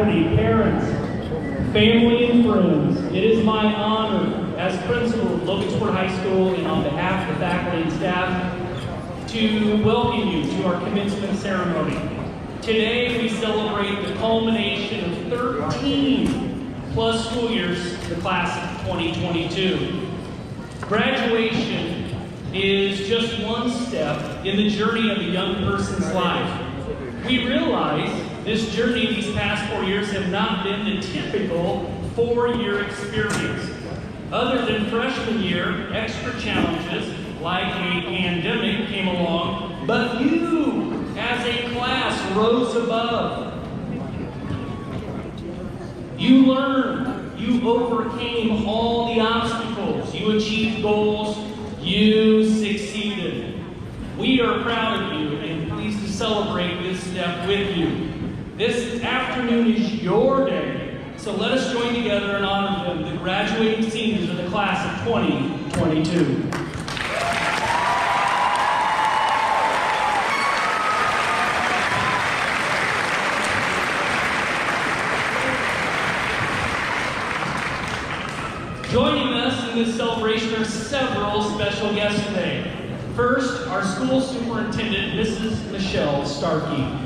faculty, parents, family, and friends, it is my honor as principal of Logansport High School and on behalf of the faculty and staff to welcome you to our commencement ceremony. Today we celebrate the culmination of 13 plus school years of the class of 2022. Graduation is just one step in the journey of a young person's life. We realize this journey these past 4 years have not been the typical 4-year experience. Other than freshman year, extra challenges like a pandemic came along, but you as a class rose above. You learned, you overcame all the obstacles, you achieved goals, you succeeded. We are proud of you and pleased to celebrate this step with you. This afternoon is your day, so let us join together and honor them, the graduating seniors of the class of 2022. Joining us in this celebration are several special guests today. First, our school superintendent, Mrs. Michelle Starkey.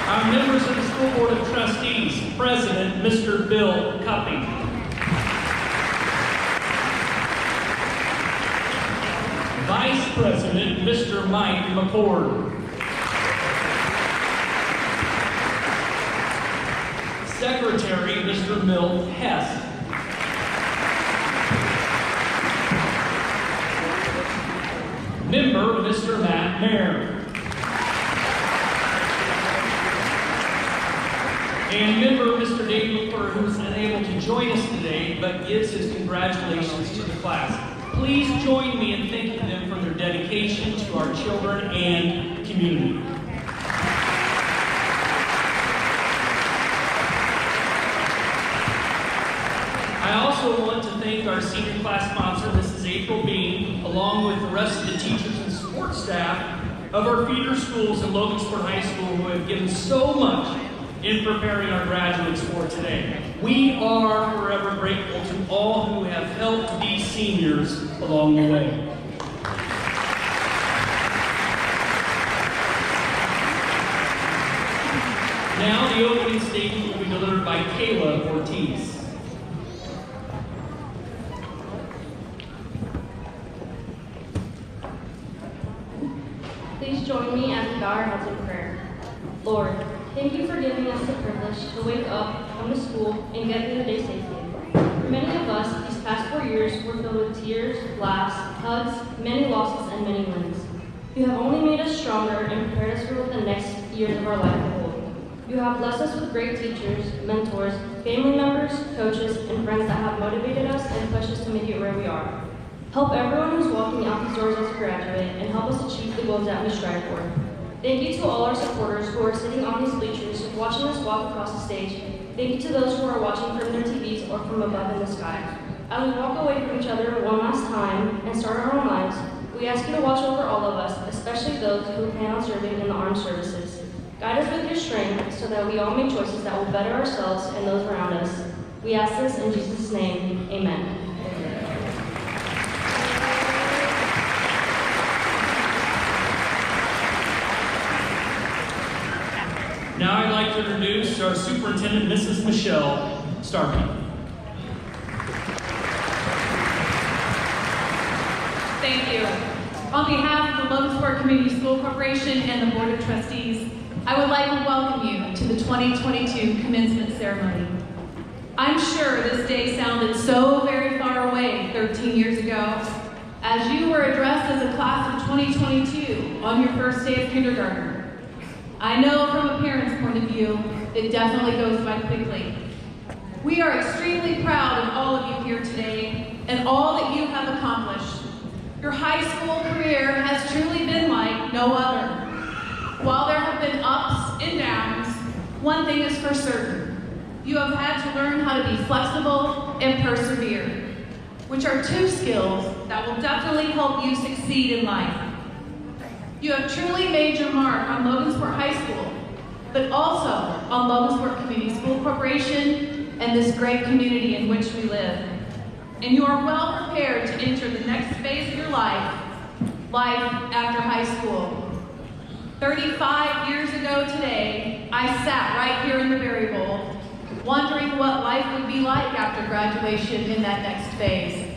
Our members of the School Board of Trustees, President, Mr. Bill Cupping. Vice President, Mr. Mike McCord. Secretary, Mr. Milt Hess. Member, Mr. Matt Mayer. And member, Mr. Dave McClure, who's unable to join us today, but gives his congratulations to the class. Please join me in thanking them for their dedication to our children and community. I also want to thank our senior class sponsor, Mrs. April Bean, along with the rest of the teachers and support staff of our feeder schools in Logansport High School who have given so much in preparing our graduates for today. We are forever grateful to all who have helped these seniors along the way. Now the opening statement will be delivered by Kayla Ortiz. Please join me as we bow our heads in prayer. Lord, thank you for giving us the privilege to wake up, come to school, and get through the day safely. For many of us, these past 4 years were filled with tears, laughs, hugs, many losses, and many wins. You have only made us stronger and prepared us for what the next years of our life will hold. You have blessed us with great teachers, mentors, family members, coaches, and friends that have motivated us and pushed us to make it where we are. Help everyone who's walking out these doors as a graduate and help us achieve the goals that we strive for. Thank you to all our supporters who are sitting on these bleachers watching us walk across the stage. Thank you to those who are watching from their TVs or from above in the sky. As we walk away from each other one last time and start our own lives, we ask you to watch over all of us, especially those who plan on serving in the armed services. Guide us with your strength so that we all make choices that will better ourselves and those around us. We ask this in Jesus' name, amen. Now I'd like to introduce our superintendent, Mrs. Michelle Starkey. Thank you. On behalf of the Logansport Community School Corporation and the Board of Trustees, I would like to welcome you to the 2022 commencement ceremony. I'm sure this day sounded so very far away 13 years ago, as you were addressed as a class of 2022 on your first day of kindergarten. I know from a parent's point of view, it definitely goes by quickly. We are extremely proud of all of you here today and all that you have accomplished. Your high school career has truly been like no other. While there have been ups and downs, one thing is for certain. You have had to learn how to be flexible and persevere, which are two skills that will definitely help you succeed in life. You have truly made your mark on Logansport High School, but also on Logansport Community School Corporation and this great community in which we live. And you are well prepared to enter the next phase of your life after high school. 35 years ago today, I sat right here in the Berry Bowl, wondering what life would be like after graduation in that next phase.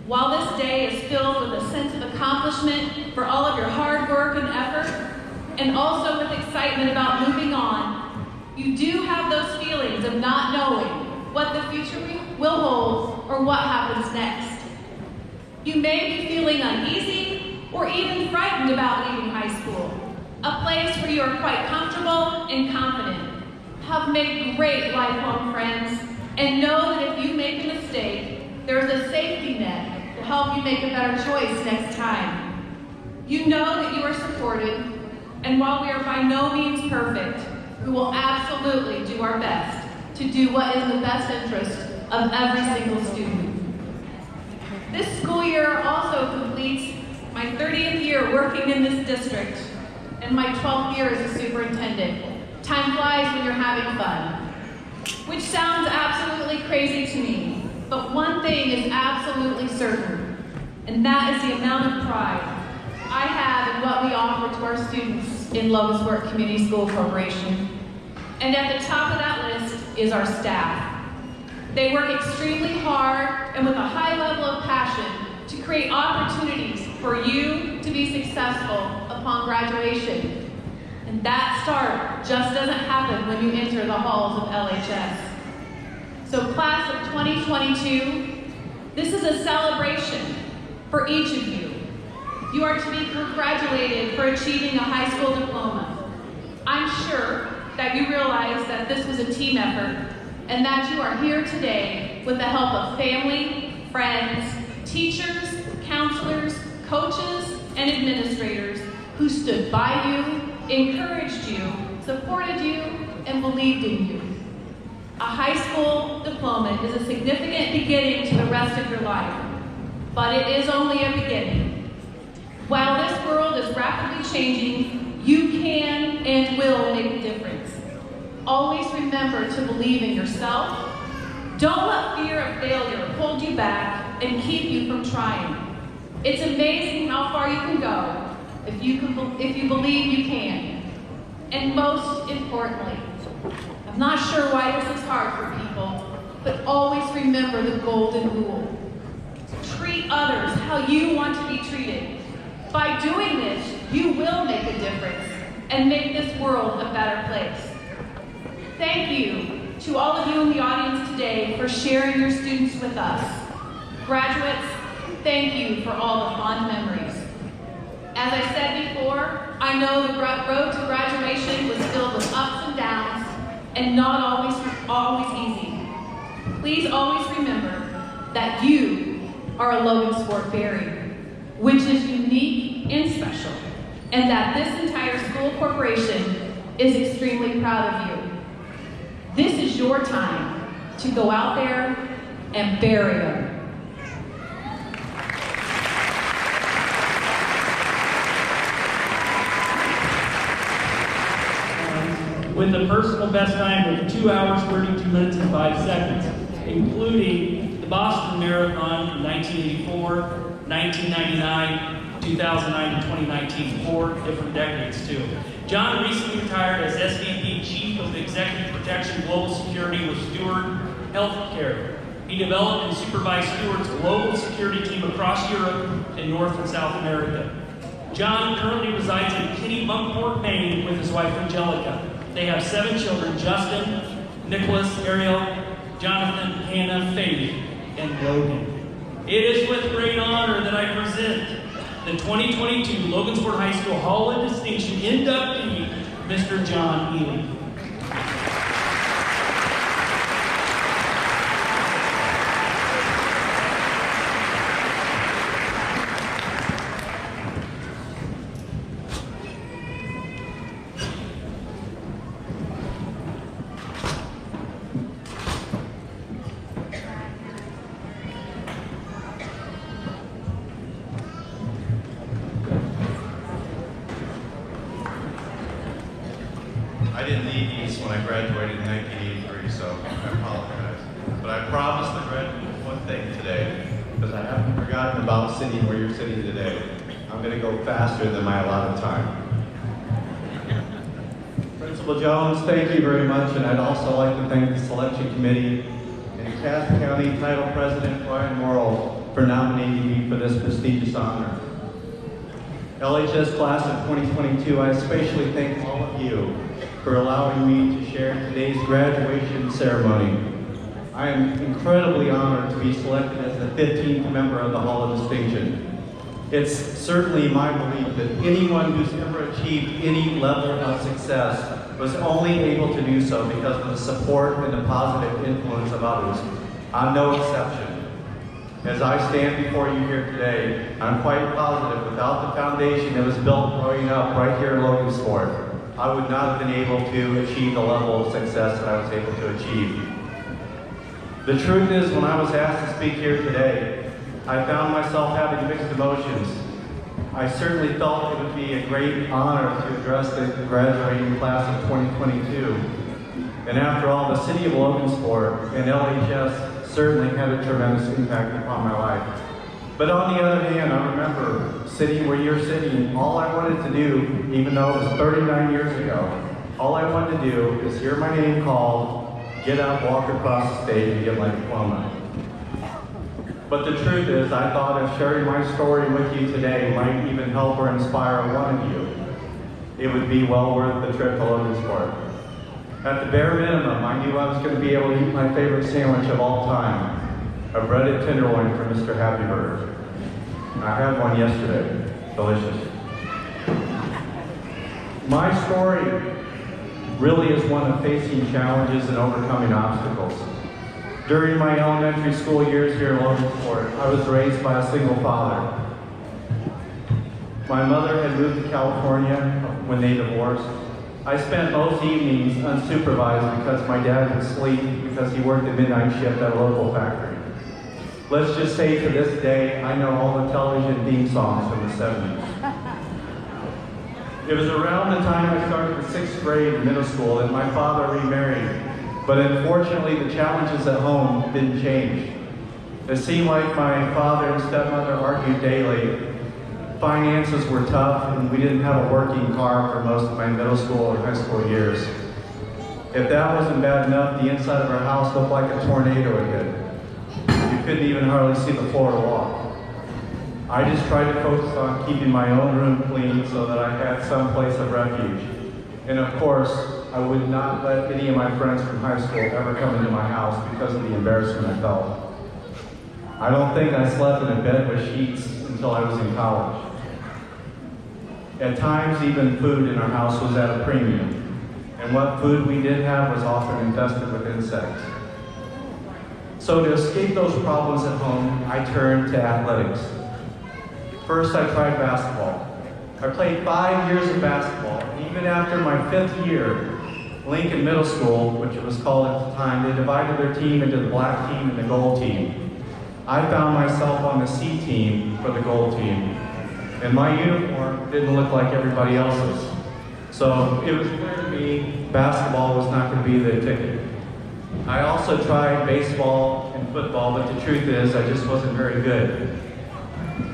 While this day is filled with a sense of accomplishment for all of your hard work and effort, and also with excitement about moving on, you do have those feelings of not knowing what the future will hold or what happens next. You may be feeling uneasy or even frightened about leaving high school, a place where you are quite comfortable and confident, have made great lifelong friends, and know that if you make a mistake, there is a safety net to help you make a better choice next time. You know that you are supported, and while we are by no means perfect, we will absolutely do our best to do what is in the best interest of every single student. This school year also completes my 30th year working in this district and my 12th year as a superintendent. Time flies when you're having fun, which sounds absolutely crazy to me, but one thing is absolutely certain, and that is the amount of pride I have in what we offer to our students in Logansport Community School Corporation. And at the top of that list is our staff. They work extremely hard and with a high level of passion to create opportunities for you to be successful upon graduation. And that start just doesn't happen when you enter the halls of LHS. So class of 2022, this is a celebration for each of you. You are to be congratulated for achieving a high school diploma. I'm sure that you realize that this was a team effort and that you are here today with the help of family, friends, teachers, counselors, coaches, and administrators who stood by you, encouraged you, supported you, and believed in you. A high school diploma is a significant beginning to the rest of your life, but it is only a beginning. While this world is rapidly changing, you can and will make a difference. Always remember to believe in yourself. Don't let fear of failure hold you back and keep you from trying. It's amazing how far you can go if you believe you can. And most importantly, I'm not sure why this is hard for people, but always remember the golden rule. Treat others how you want to be treated. By doing this, you will make a difference and make this world a better place. Thank you to all of you in the audience today for sharing your students with us. Graduates, thank you for all the fond memories. As I said before, I know the road to graduation was filled with ups and downs and not always easy. Please always remember that you are a Logansport Berry, which is unique and special, and that this entire school corporation is extremely proud of you. This is your time to go out there and bury them. With a personal best time of 2 hours, 32 minutes, and 5 seconds, including the Boston Marathon in 1984, 1999, 2009, and 2019, 4 different decades too. John recently retired as SVP Chief of Executive Protection Global Security with Steward Healthcare. He developed and supervised Steward's global security team across Europe and North and South America. John currently resides in Kennebunkport, Maine with his wife Angelica. They have 7 children: Justin, Nicholas, Ariel, Jonathan, Hannah, Faith, and Logan. It is with great honor that I present the 2022 Logansport High School Hall of Distinction inductee, Mr. John Ely. didn't leave East when I graduated in 1983, so I apologize. But I promised the graduates one thing today, because I haven't forgotten about sitting where you're sitting today. I'm going to go faster than my allotted time. Principal Jones, thank you very much, and I'd also like to thank the selection committee and Cass County Title President Brian Morrill for nominating me for this prestigious honor. LHS class of 2022, I especially thank all of you for allowing me to share today's graduation ceremony. I am incredibly honored to be selected as the 15th member of the Hall of Distinction. It's certainly my belief that anyone who's ever achieved any level of success was only able to do so because of the support and the positive influence of others. I'm no exception. As I stand before you here today, I'm quite positive without the foundation that was built growing up right here in Logansport, I would not have been able to achieve the level of success that I was able to achieve. The truth is, when I was asked to speak here today, I found myself having mixed emotions. I certainly felt it would be a great honor to address the graduating class of 2022. And after all, the city of Logansport and LHS certainly had a tremendous impact upon my life. But on the other hand, I remember sitting where you're sitting, all I wanted to do, even though it was 39 years ago, all I wanted to do is hear my name called, get up, walk across the stage, and get my diploma. But the truth is, I thought if sharing my story with you today might even help or inspire one of you, it would be well worth the trip to Logansport. At the bare minimum, I knew I was going to be able to eat my favorite sandwich of all time, a breaded tenderloin from Mr. Happy Burger. I had one yesterday. Delicious. My story really is one of facing challenges and overcoming obstacles. During my elementary school years here in Logansport, I was raised by a single father. My mother had moved to California when they divorced. I spent most evenings unsupervised because my dad would sleep because he worked the midnight shift at a local factory. Let's just say to this day, I know all the television theme songs from the 70s. It was around the time I started the 6th grade in middle school that my father remarried. But unfortunately, the challenges at home didn't change. It seemed like my father and stepmother argued daily. Finances were tough, and we didn't have a working car for most of my middle school and high school years. If that wasn't bad enough, the inside of our house looked like a tornado had hit. You couldn't even hardly see the floor to walk. I just tried to focus on keeping my own room clean so that I had some place of refuge. And of course, I would not let any of my friends from high school ever come into my house because of the embarrassment I felt. I don't think I slept in a bed with sheets until I was in college. At times, even food in our house was at a premium. And what food we did have was often infested with insects. So to escape those problems at home, I turned to athletics. First, I tried basketball. I played 5 years of basketball, and even after my 5th year, Lincoln Middle School, which it was called at the time, they divided their team into the black team and the gold team. I found myself on the C team for the gold team, and my uniform didn't look like everybody else's. So it was clear to me basketball was not going to be the ticket. I also tried baseball and football, but the truth is I just wasn't very good.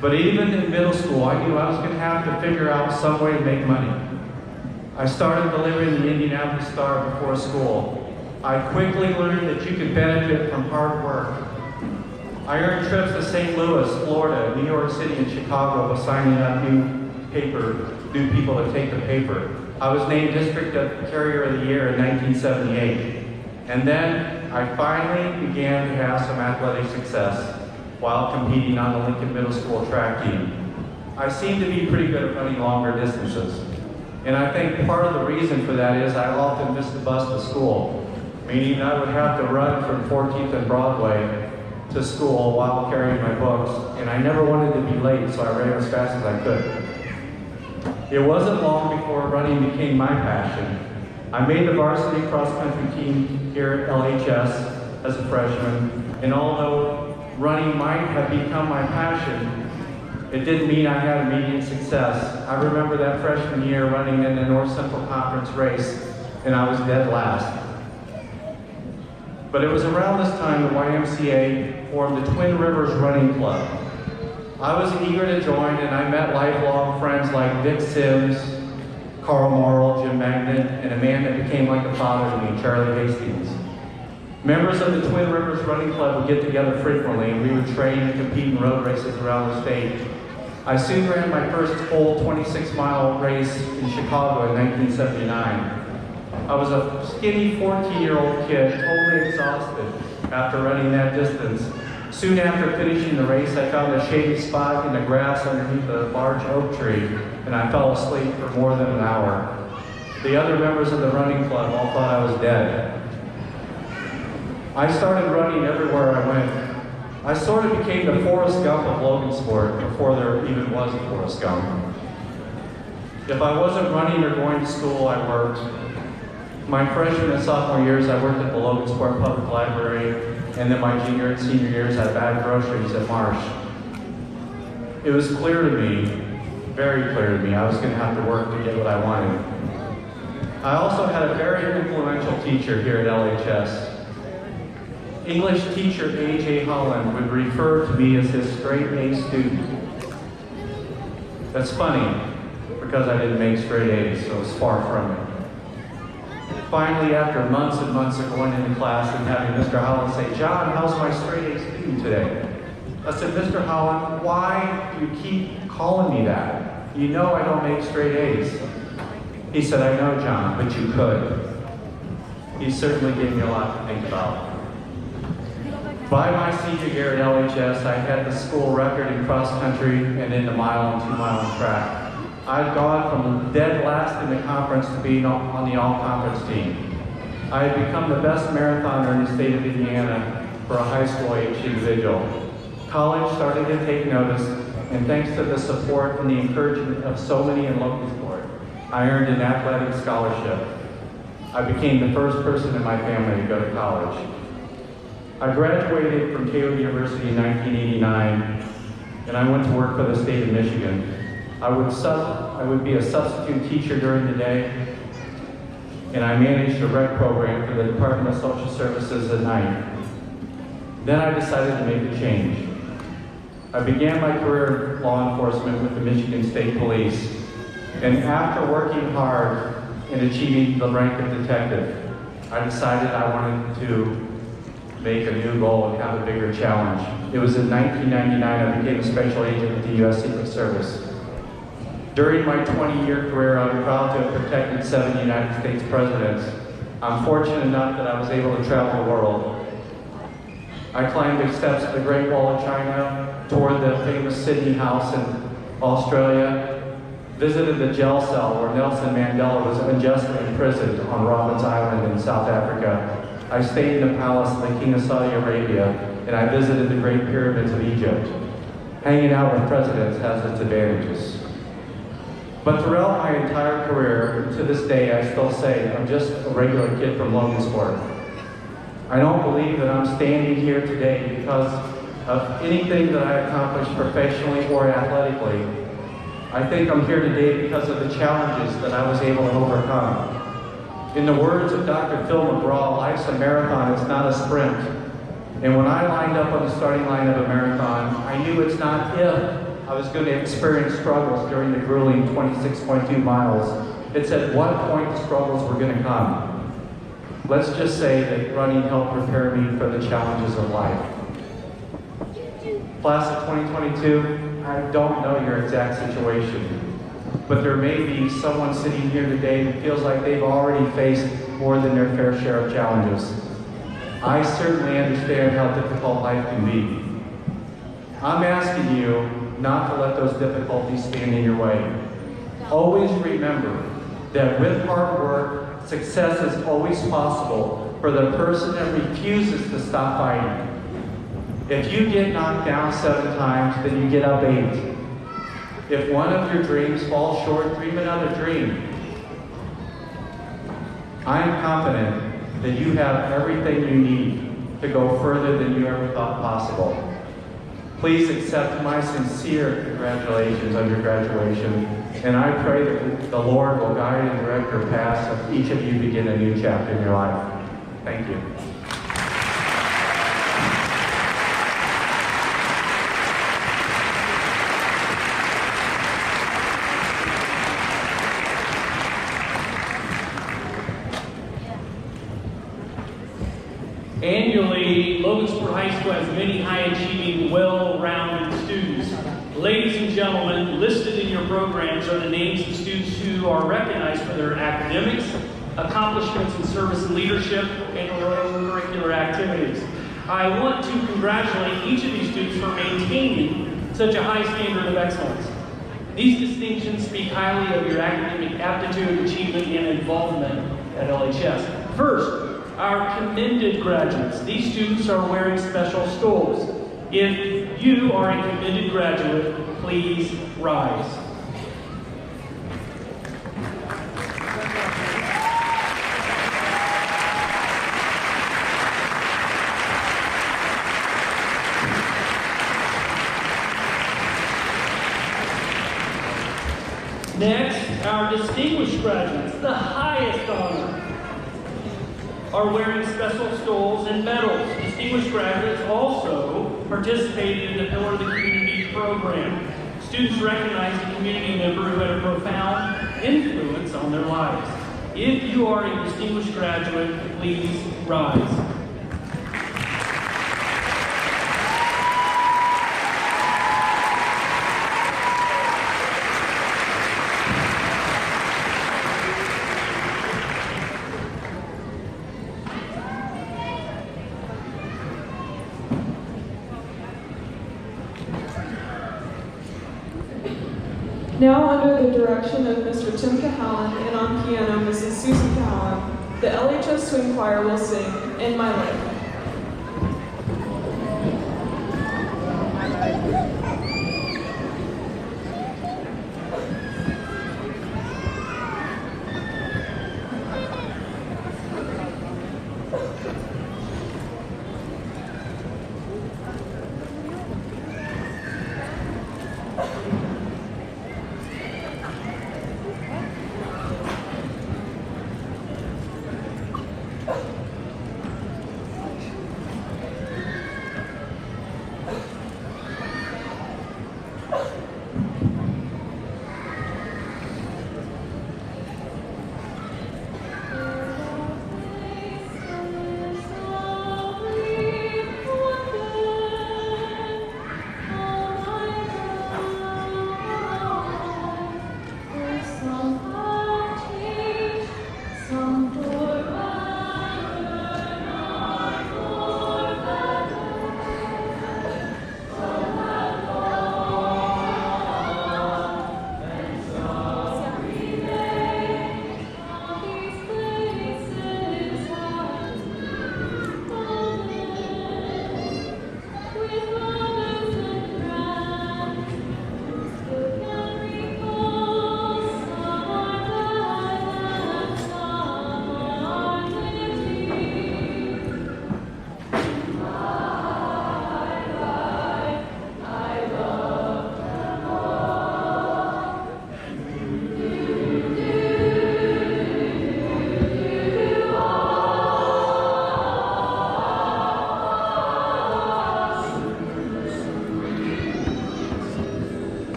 But even in middle school, I knew I was going to have to figure out some way to make money. I started delivering the Indianapolis Star before school. I quickly learned that you could benefit from hard work. I earned trips to St. Louis, Florida, New York City, and Chicago by signing up new people to take the paper. I was named District Carrier of the Year in 1978. And then I finally began to have some athletic success while competing on the Lincoln Middle School track team. I seemed to be pretty good at running longer distances. And I think part of the reason for that is I often missed the bus to school, meaning I would have to run from 14th and Broadway to school while carrying my books, and I never wanted to be late, so I ran as fast as I could. It wasn't long before running became my passion. I made the varsity cross-country team here at LHS as a freshman, and although running might have become my passion, it didn't mean I had immediate success. I remember that freshman year running in the North Central Conference race and I was dead last. But it was around this time the YMCA formed the Twin Rivers Running Club. I was eager to join, and I met lifelong friends like Dick Sims, Carl Morrill, Jim Magnet, and a man that became like a father to me, Charlie Hastings. Members of the Twin Rivers Running Club would get together frequently, and we would train and compete in road races around the state. I soon ran my first full 26-mile race in Chicago in 1979. I was a skinny 14-year-old kid, totally exhausted after running that distance. Soon after finishing the race, I found a shady spot in the grass underneath a large oak tree, and I fell asleep for more than an hour. The other members of the running club all thought I was dead. I started running everywhere I went. I sort of became the Forrest Gump of Logansport before there even was a Forrest Gump. If I wasn't running or going to school, I worked. My freshman and sophomore years, I worked at the Logansport Public Library, and then my junior and senior years, I bagged groceries at Marsh. It was clear to me, very clear to me, I was going to have to work to get what I wanted. I also had a very influential teacher here at LHS. English teacher A.J. Holland would refer to me as his straight A student. That's funny, because I didn't make straight A's, so it was far from it. Finally, after months and months of going into class and having Mr. Holland say, "John, how's my straight A student today?" I said, "Mr. Holland, why do you keep calling me that? You know I don't make straight A's." He said, "I know, John, but you could." He certainly gave me a lot to think about. By my senior year at LHS, I had the school record in cross country and in the mile and 2 mile track. I'd gone from dead last in the conference to being on the all-conference team. I had become the best marathoner in the state of Indiana for a high school age individual. College started to take notice, and thanks to the support and the encouragement of so many in Logansport, I earned an athletic scholarship. I became the first person in my family to go to college. I graduated from Taylor University in 1989, and I went to work for the state of Michigan. I would be a substitute teacher during the day, and I managed a rec program for the Department of Social Services at night. Then I decided to make a change. I began my career in law enforcement with the Michigan State Police, and after working hard and achieving the rank of detective, I decided I wanted to make a new goal and have a bigger challenge. It was in 1999 I became a special agent with the U.S. Secret Service. During my 20-year career, I'm proud to have protected 7 United States presidents. I'm fortunate enough that I was able to travel the world. I climbed the steps of the Great Wall of China, toured the famous Sydney House in Australia, visited the jail cell where Nelson Mandela was unjustly imprisoned on Robben Island in South Africa. I stayed in the palace of the King of Saudi Arabia, and I visited the Great Pyramids of Egypt. Hanging out with presidents has its advantages. But throughout my entire career, to this day, I still say I'm just a regular kid from Logansport. I don't believe that I'm standing here today because of anything that I accomplished professionally or athletically. I think I'm here today because of the challenges that I was able to overcome. In the words of Dr. Phil McGraw, life's a marathon, it's not a sprint. And when I lined up on the starting line of a marathon, I knew it's not if I was going to experience struggles during the grueling 26.2 miles. It's at what point the struggles were going to come. Let's just say that running helped prepare me for the challenges of life. Class of 2022, I don't know your exact situation, but there may be someone sitting here today who feels like they've already faced more than their fair share of challenges. I certainly understand how difficult life can be. I'm asking you not to let those difficulties stand in your way. Always remember that with hard work, success is always possible for the person that refuses to stop fighting. If you get knocked down 7 times, then you get up 8. If one of your dreams falls short, dream another dream. I am confident that you have everything you need to go further than you ever thought possible. Please accept my sincere congratulations on your graduation, and I pray that the Lord will guide and direct your paths as each of you begin a new chapter in your life. Thank you. Annually, Logansport High School has many high-achieving, well-rounded students. Ladies and gentlemen, listed in your programs are the names of students who are recognized for their academics, accomplishments in service and leadership, and curricular activities. I want to congratulate each of these students for maintaining such a high standard of excellence. These distinctions speak highly of your academic aptitude, achievement, and involvement at LHS. First, our commended graduates. These students are wearing special stoles. If you are a commended graduate, please rise. Next, our distinguished graduates, the highest honor, are wearing special stoles and medals. Distinguished graduates also participated in the Pillar of the Community program. Students recognize a community member who had a profound influence on their lives. If you are a distinguished graduate, please rise. Now, under the direction of Mr. Tim Cahalan and on piano Mrs. Susan Cahalan, the LHS Swing Choir will sing "In My Life."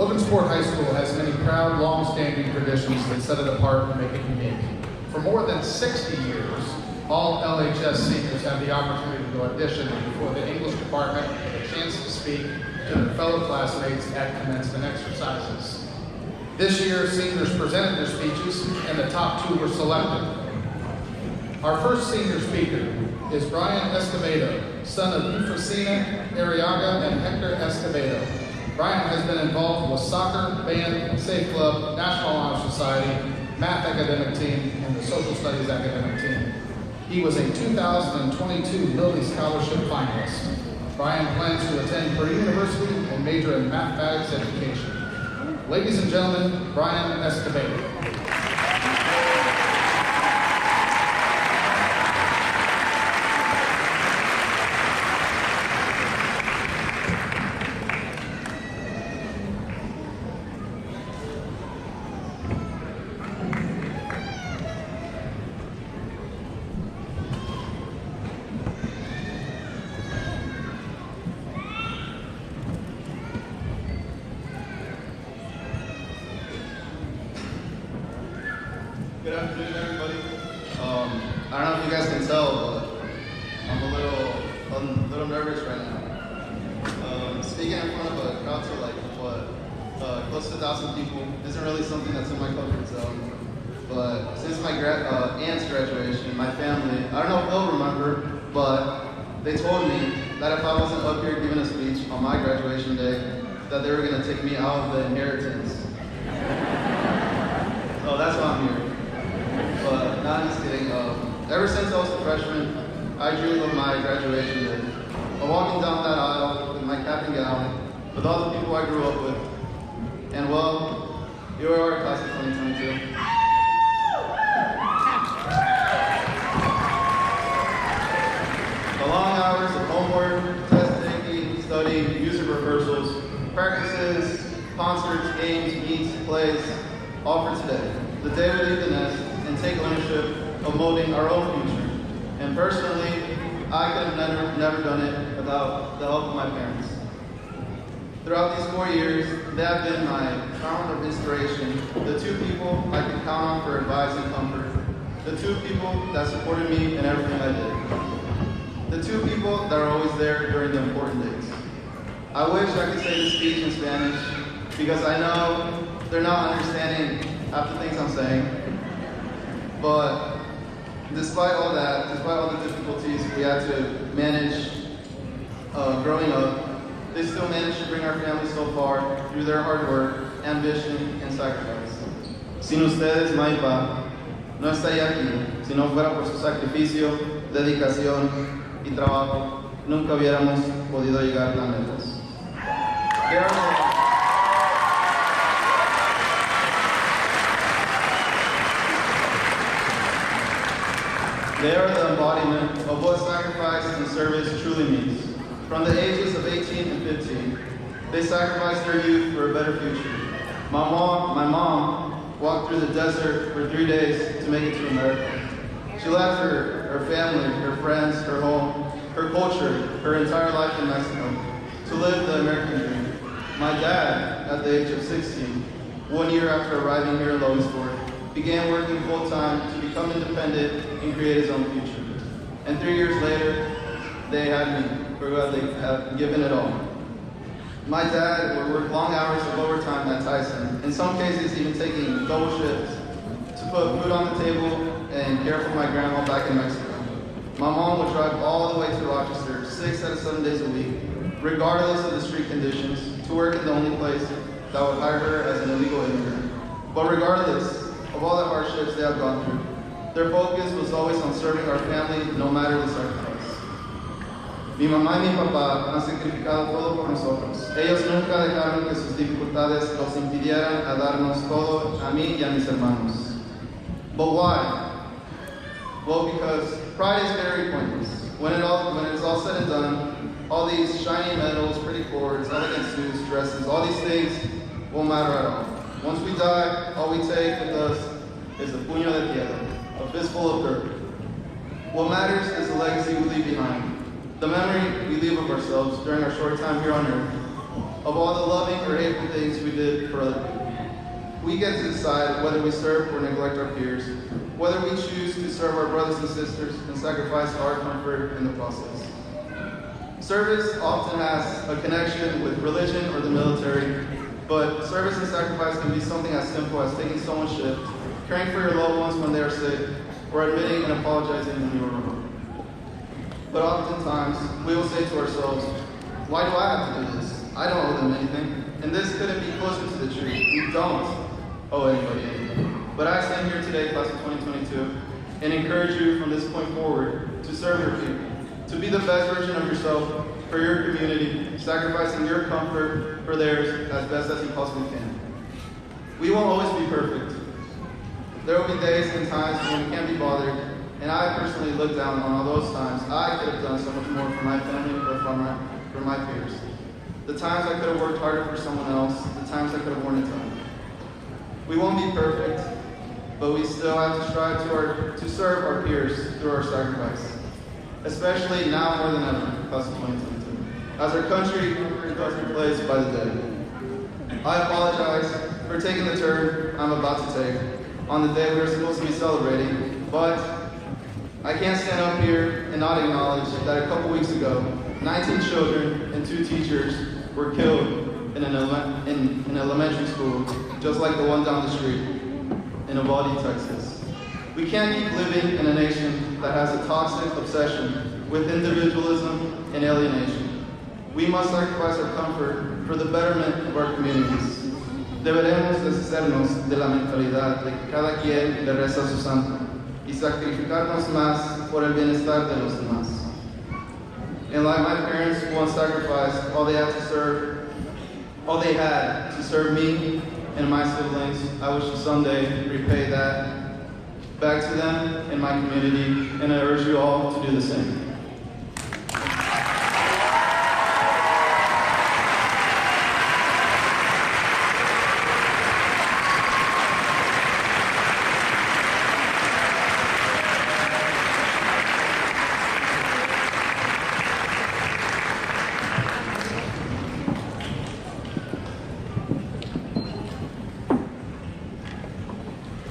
Logansport High School has many proud, long-standing traditions that set it apart and make it unique. For more than 60 years, all LHS seniors have the opportunity to audition before the English department with a chance to speak to their fellow classmates at commencement exercises. This year, seniors presented their speeches, and the top 2 were selected. Our first senior speaker is Brian Escobedo, son of Eufrosina Arriaga and Hector Escobedo. Brian has been involved with soccer, band, safe club, National Honor Society, math academic team, and the social studies academic team. He was a 2022 Lilly Scholarship finalist. Brian plans to attend Purdue University and major in mathematics education. Ladies and gentlemen, Brian Escobedo. Good afternoon, everybody. I don't know if you guys can tell, but I'm a little nervous right now. Speaking in front of a crowd to close to 1,000 people isn't really something that's in my comfort zone. But since my aunt's graduation, my family, I don't know if they'll remember, but they told me that if I wasn't up here giving a speech on my graduation day, that they were going to take me out of the inheritance. So that's why I'm here. But no, I'm just kidding. Ever since I was a freshman, I dreamed of my graduation day. Of walking down that aisle with my cap and gown, with all the people I grew up with. And well, here we are, class of 2022. The long hours of homework, test taking, studying, music rehearsals, practices, concerts, games, meets, plays, all for today. The day we leave the nest and take ownership of molding our own future. And personally, I could have never done it without the help of my parents. Throughout these 4 years, they have been my fountain of inspiration, the 2 people I can count on for advice and comfort, the 2 people that supported me in everything I did, the 2 people that are always there during the important days. I wish I could say this speech in Spanish, because I know they're not understanding half the things I'm saying. But despite all that, despite all the difficulties we had to manage growing up, they still managed to bring our family so far through their hard work, ambition, and sacrifice. Sin ustedes, Maipa no estaría aquí. Si no fuera por su sacrificio, dedicación y trabajo, nunca hubiéramos podido llegar tan lejos. They are the embodiment of what sacrifice and service truly means. From the ages of 18 and 15, they sacrificed their youth for a better future. My mom walked through the desert for 3 days to make it to America. She left her family, her friends, her home, her culture, her entire life in Mexico to live the American dream. My dad, at the age of 16, 1 year after arriving here in Logansport, began working full-time to become independent and create his own future. And 3 years later, they had me, for who they have given it all. My dad would work long hours of overtime at Tyson, in some cases even taking double shifts, to put food on the table and care for my grandma back in Mexico. My mom would drive all the way to Rochester 6 out of 7 days a week, regardless of the street conditions, to work in the only place that would hire her as an illegal immigrant. But regardless of all the hardships they have gone through, their focus was always on serving our family, no matter the sacrifice. Mi mamá y mi papá han sacrificado todo por nosotros. Ellos nunca dejaron que sus dificultades los impidieran a darnos todo a mí y a mis hermanos. But why? Well, because pride is very pointless. When it's all said and done, all these shiny medals, pretty cords, elegant suits, dresses, all these things won't matter at all. Once we die, all we take with us is a puño de tierra, a fistful of dirt. What matters is the legacy we leave behind, the memory we leave of ourselves during our short time here on earth. of all the loving or hateful things we did for other people. We get to decide whether we serve or neglect our peers, whether we choose to serve our brothers and sisters and sacrifice our comfort in the process. Service often has a connection with religion or the military, but service and sacrifice can be something as simple as taking someone's shift, caring for your loved ones when they are sick, or admitting and apologizing when you are wrong. But oftentimes, we will say to ourselves, why do I have to do this? I don't owe them anything, and this couldn't be closer to the truth. We don't owe anybody anything. But I stand here today, class of 2022, and encourage you from this point forward to serve your people, to be the best version of yourself for your community, sacrificing your comfort for theirs as best as you possibly can. We won't always be perfect. There will be days and times when we can't be bothered, and I personally look down on all those times. I could have done so much more for my family or for my peers. The times I could have worked harder for someone else, the times I could have worn it down. We won't be perfect, but we still have to strive to serve our peers through our sacrifice, especially now more than ever, class of 2022, as our country goes replaced by the day. I apologize for taking the turn I'm about to take on the day we're supposed to be celebrating, but I can't stand up here and not acknowledge that a couple weeks ago, 19 children and 2 teachers were killed in an elementary school, just like the one down the street in Uvalde, Texas. We can't keep living in a nation that has a toxic obsession with individualism and alienation. We must sacrifice our comfort for the betterment of our communities. Deberemos deshacernos de la mentalidad de que cada quien le reza a su santo y sacrificarnos más por el bienestar de los demás. And like my parents once sacrificed all they had to serve me and my siblings, I wish to someday repay that back to them and my community, and I urge you all to do the same.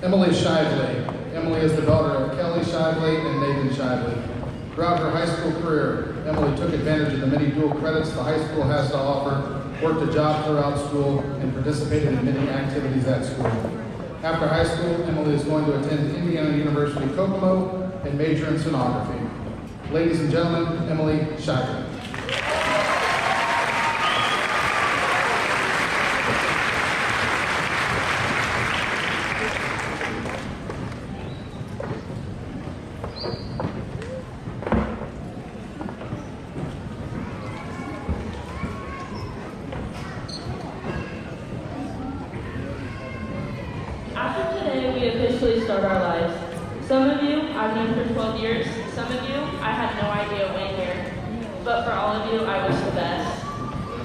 Emily Shively. Emily is the daughter of Kelly Shively and Nathan Shively. Throughout her high school career, Emily took advantage of the many dual credits the high school has to offer, worked a job throughout school, and participated in many activities at school. After high school, Emily is going to attend Indiana University Kokomo and major in sonography. Ladies and gentlemen, Emily Shively. After today, we officially start our lives. Some of you I've known for 12 years, some of you I had no idea when here. But for all of you, I wish the best.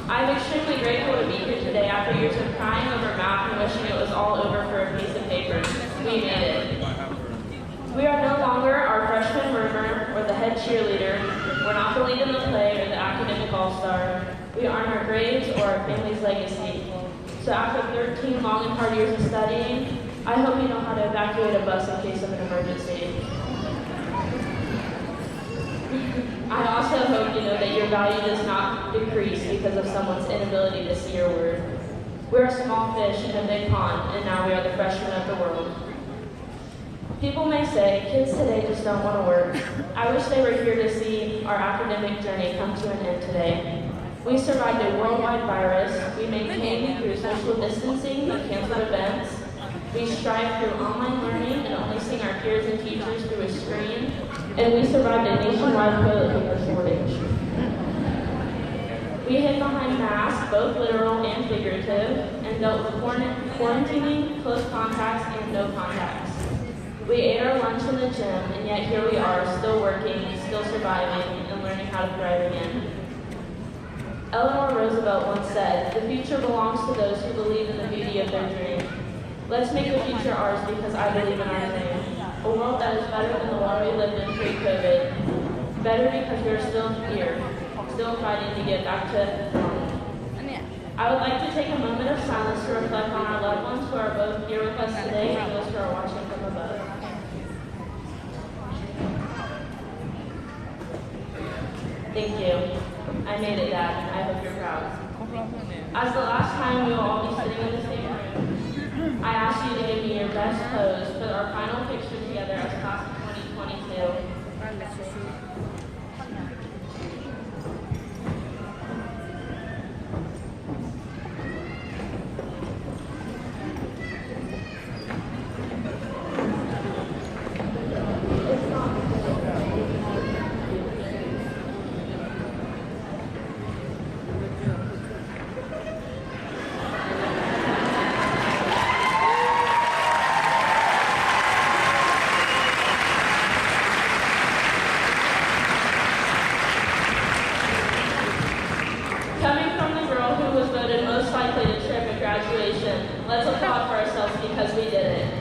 I'm extremely grateful to be here today after years of crying over math and wishing it was all over for a piece of paper. We made it. We are no longer our freshman rumor or the head cheerleader. We're not the lead in the play or the academic all-star. We aren't our grades or our family's legacy. So after 13 long and hard years of studying, I hope you know how to evacuate a bus in case of an emergency. I also hope you know that your value does not decrease because of someone's inability to see your worth. We're a small fish in a big pond, and now we are the freshmen of the world. People may say, kids today just don't want to work. I wish they were here to see our academic journey come to an end today. We survived a worldwide virus. We maintained through social distancing and canceled events. We strive through online learning and only seeing our peers and teachers through a screen. And we survived a nationwide toilet paper shortage. We hid behind masks, both literal and figurative, and dealt with quarantining, close contacts, and no contacts. We ate our lunch in the gym, and yet here we are, still working, still surviving, and learning how to thrive again. Eleanor Roosevelt once said, "The future belongs to those who believe in the beauty of their dream." Let's make the future ours because I believe in our dream. A world that is better than the one we lived in pre-COVID. Better because we are still here, still fighting to get back to normal. I would like to take a moment of silence to reflect on our loved ones who are both here with us today and those who are watching from above. Thank you. I made it, Dad, and I hope you're proud. As the last time we will all be sitting in the same room, I ask you to give me your best pose for our final picture together as class of 2022. Coming from the girl who was voted most likely to trip at graduation, let's applaud for ourselves because we did it.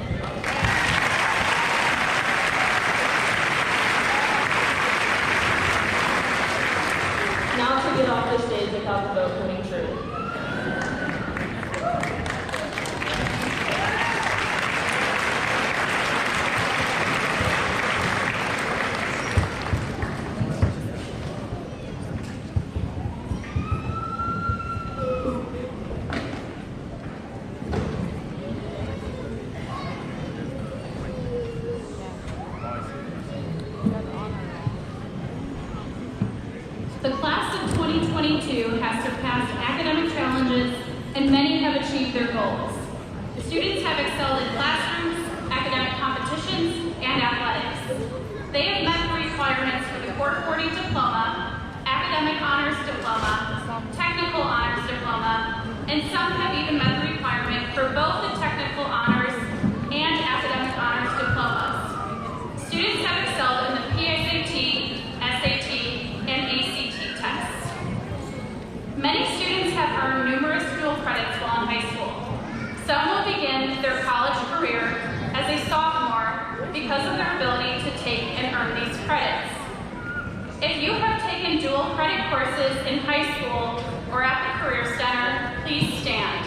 Now to get off the stage without the vote coming true. The class of 2022 has surpassed academic challenges and many have achieved their goals. The students have excelled in classrooms, academic competitions, and athletics. They have met the requirements for the Core 40 diploma, academic honors diploma, technical honors diploma, and some have even met the requirement for both the technical honors and academic honors diplomas. Students have excelled in the PSAT, SAT, and ACT tests. Many students have earned numerous dual credits while in high school. Some will begin their college career as a sophomore because of their ability to take and earn these credits. If you have taken dual credit courses in high school or at the Career Center, please stand.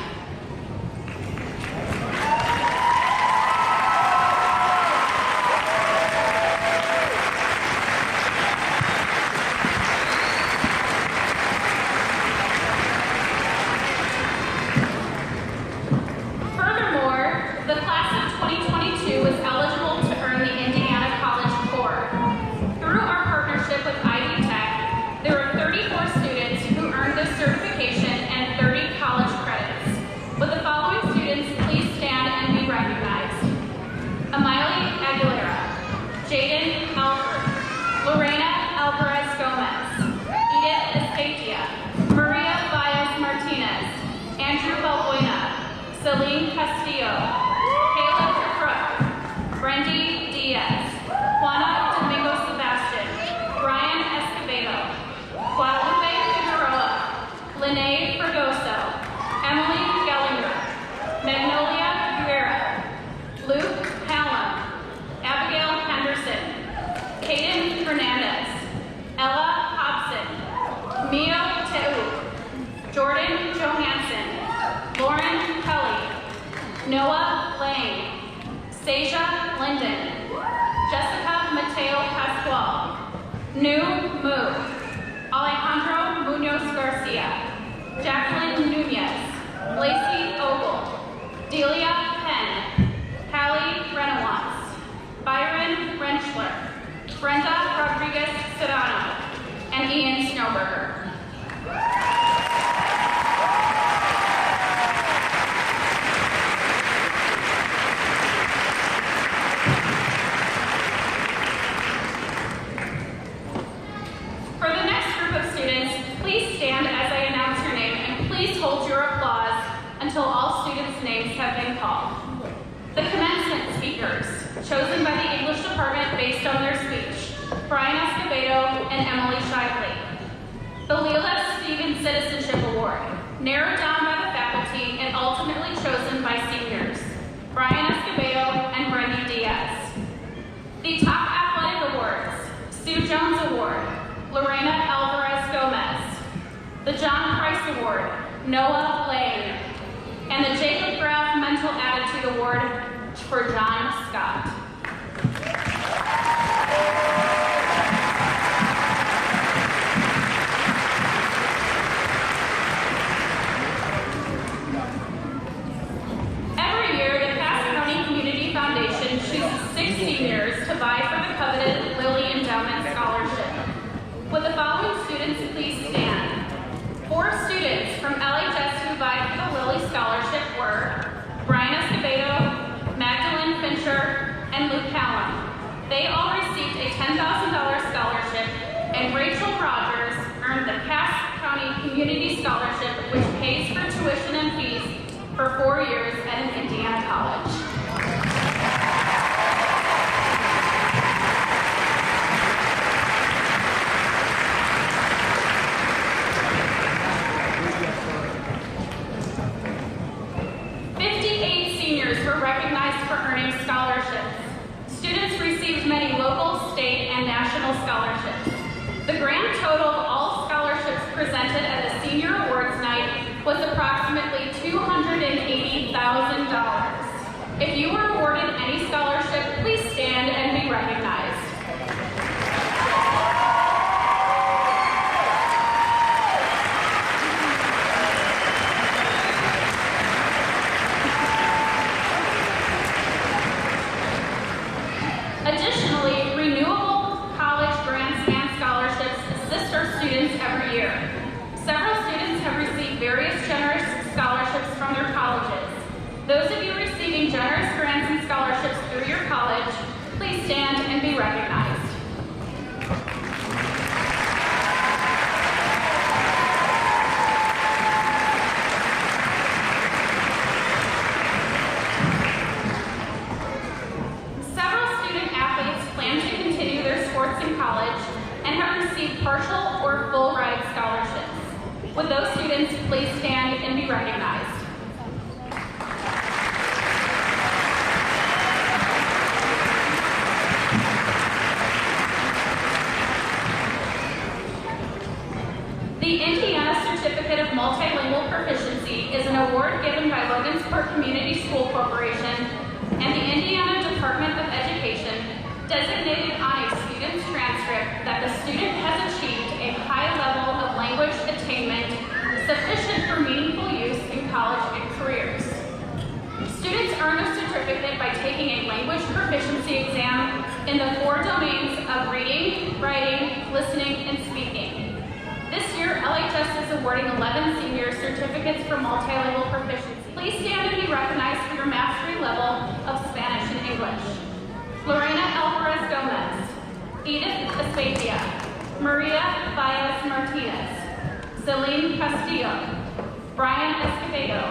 The class of 2022 was eligible to earn the Indiana College Core. Through our partnership with Ivy Tech, there were 34 students who earned this certification and 30 college credits. Would the following students please stand and be recognized? Amiley Aguilera, Jaden Alford, Lorena Alvarez Gomez, Edith Estatia, Maria Baez Martinez, Andrew Balbuena, Celine Castillo, Brendy Diaz, Juana Domingo Sebastian, Brian Escobedo, Guadalupe Figueroa, Lene Fregoso, Emily Gellinger, Magnolia Guerra, Luke Hallam, Abigail Henderson, Caden Hernandez, Ella Hobson, Mio Teu, Jordan Johansson, Lauren Kelly, Noah Lang, Stasia Linden, Jessica Mateo Pascual, Nu Mu, Alejandro Munoz Garcia, Jacqueline Nunez, Lacey Ogle, Delia Penn, Hallie Renowantz, Byron Rentschler, Brenda Rodriguez Serrano, and Ian Snowberger. Please stand as I announce your name, and please hold your applause until all students' names have been called. The commencement speakers, chosen by the English department based on their speech, Brian Escobedo and Emily Shively. The Leila Stevens Citizenship Award, narrowed down by the faculty and ultimately chosen by seniors, Brian Escobedo and Brendy Diaz. The Top Athletic Awards, Sue Jones Award, Lorena Alvarez Gomez. The John Price Award, Noah Lane, and the Jacob Graff Mental Attitude Award for John Scott. Every year, the Cass County Community Foundation chooses 6 seniors to vie for the coveted Lilly Endowment Scholarship. Would the following students please stand? 4 students from LHS who vied for the Lilly Scholarship were Brian Escobedo, Magdalene Fincher, and Luke Callum. They all received a $10,000 scholarship, and Rachel Rogers earned the Cass County Community Scholarship, which pays for tuition and fees for 4 years at an Indiana college. Were recognized for earning scholarships. Students received many local, state, and national scholarships. The grand total of all scholarships presented at the Senior Awards Night was approximately $280,000. If you were awarded any scholarship, please stand and be recognized. Additionally, renewable college grants and scholarships assist our students every year. Several students have received various generous scholarships from their colleges. Those of you receiving generous grants and scholarships through your college, please stand and be recognized. In college and have received partial or full ride scholarships. Would those students please stand and be recognized? The Indiana Certificate of Multilingual Proficiency is an award given by Logansport Community School Corporation and the Indiana Department of Education, designated on a student's transcript that the student has achieved a high level of language attainment sufficient for meaningful use in college and careers. Students earn a certificate by taking a language proficiency exam in the 4 domains of reading, writing, listening, and speaking. This year, LHS is awarding 11 seniors certificates for multilingual proficiency. Please stand and be recognized for your mastery level of Spanish and English. Lorena Alvarez Gomez, Edith Espatia, Maria Baez Martinez, Celine Castillo, Brian Escobedo,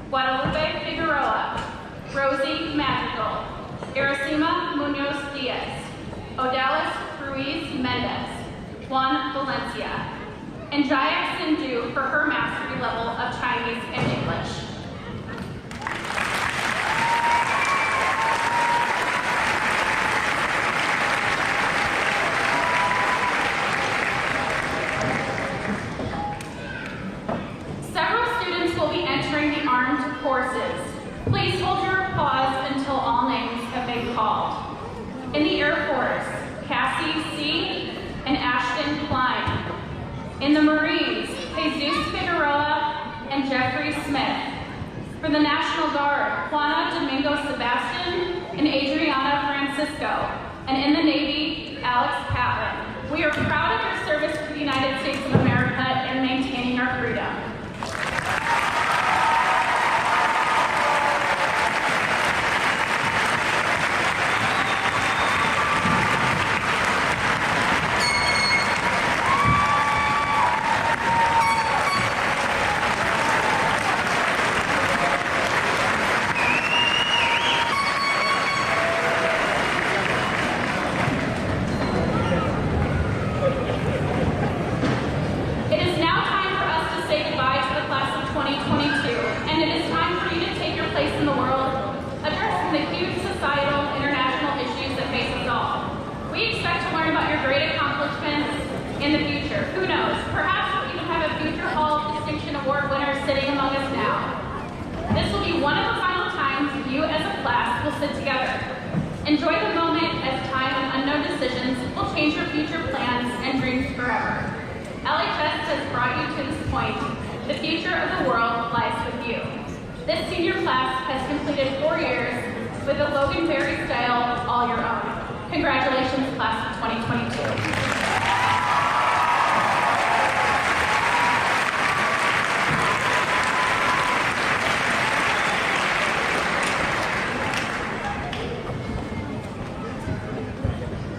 Guadalupe Figueroa, Rosie Magical, Iracema Munoz Diaz, Odalis Ruiz Mendez, Juan Valencia, and Jaya Sindhu for her mastery level of Chinese and English. Courses. Please hold your applause until all names have been called. In the Air Force, Cassie C. and Ashton Klein. In the Marines, Jesus Figueroa and Jeffrey Smith. For the National Guard, Juana Domingo Sebastian and Adriana Francisco. And in the Navy, Alex Patlin. We are proud of your service to the United States of America and maintaining our freedom. In the future, who knows? Perhaps we'll even have a future Hall of Distinction Award winners Enjoy the moment as time and unknown decisions will change your future plans and dreams forever. LHS has brought you to this point. The future of the world lies with you. This senior class has completed 4 years with a Loganberry style all your own. Congratulations, class of 2022.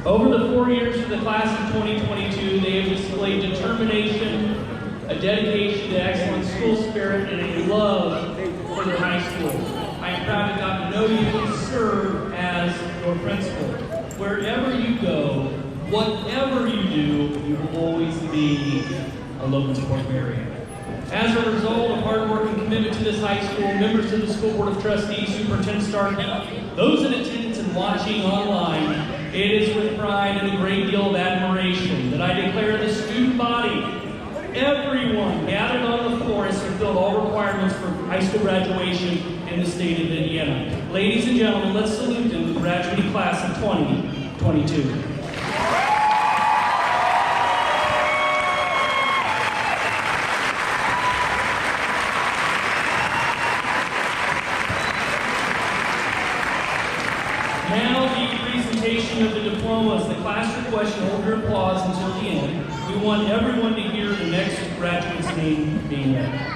Over the 4 years of the class of 2022, they have displayed determination, a dedication to excellent school spirit, and a love for their high school. I am proud to have gotten to know you and serve as your principal. Wherever you go, whatever you do, you will always be a Logansport Marion. As a result of hard work and commitment to this high school, members of the School Board of Trustees, Superintendent Starkey, those in attendance and watching online, it is with pride and a great deal of admiration that I declare the student body, everyone gathered on the floor, has fulfilled all requirements for high school graduation in the state of Indiana. Ladies and gentlemen, let's salute them, the graduating class of 2022. Now the presentation of the diplomas. The class requests you hold your applause until the end. We want everyone to hear the next graduate's name being read.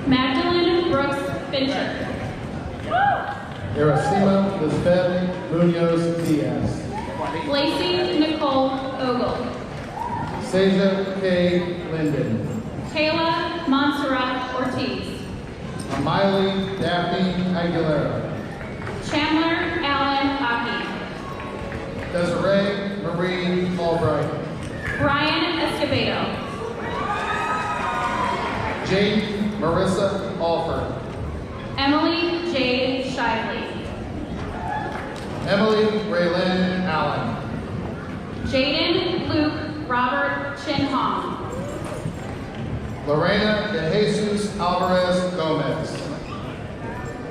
Magdalene Brooks Fincher. Erasima Lisbeth Munoz Diaz. Lacey Nicole Ogle. Seja K. Linden. Kayla Montserrat Ortiz. Amiley Daphne Aguilera. Chandler Allen Aki. Desiree Marie Albright. Brian Escobedo. Jade Marissa Alford. Emily Jade Shively. Emily Raylyn Allen. Jaden Luke Robert Chin Hong. Lorena De Jesus Alvarez Gomez.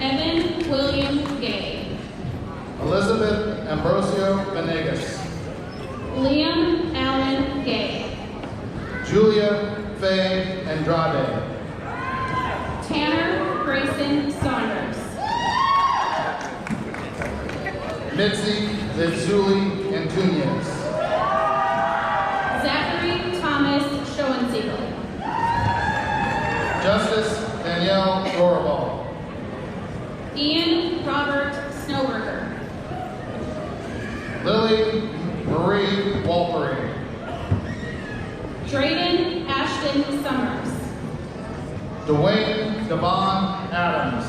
Evan William Gay. Elizabeth Ambrosio Venegas. Liam Allen Gay. Julia Faye Andrade. Tanner Grayson Saunders. Mitzi Litzuli Antunes. Zachary Thomas Schoensiegel. Justice Danielle Dorabal. Ian Robert Snowberger. Lily Marie Walpering. Drayden Ashton Summers. Dwayne Devon Adams.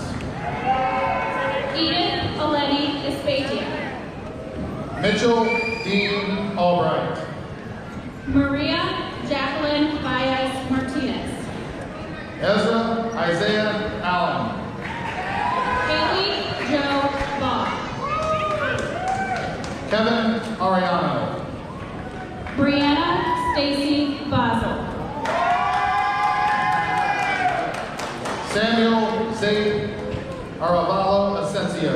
Edith Aleni Espatia. Mitchell Dean Albright. Maria Jacqueline Baez Martinez. Ezra Isaiah Allen. Haley Joe Baugh. Kevin Ariano. Brianna Stacy Basel. Samuel Zaid Aravalo Asensio.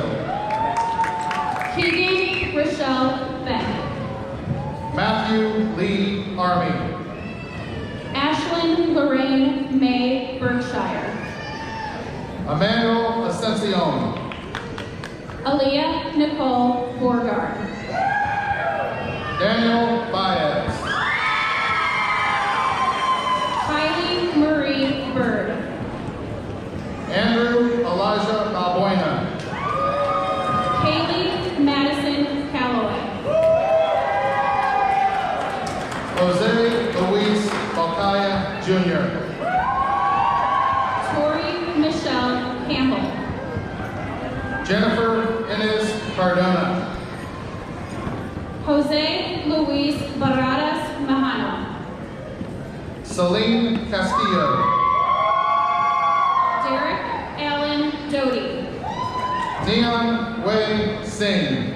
Keegan Rochelle Beck. Matthew Lee Army. Ashlyn Lorraine May Berkshire. Emmanuel Ascension. Aaliyah Nicole Borgard. Daniel Baez. Kylie Marie Bird. Andrew Elijah Balbuena. Kaylee Madison Calloway. Jose Luis Balcaya Jr. Tori Michelle Campbell. Jennifer Inez Cardona. Jose Luis Barradas Mahano. Celine Castillo. Derek Allen Doty. Neon Wei Singh.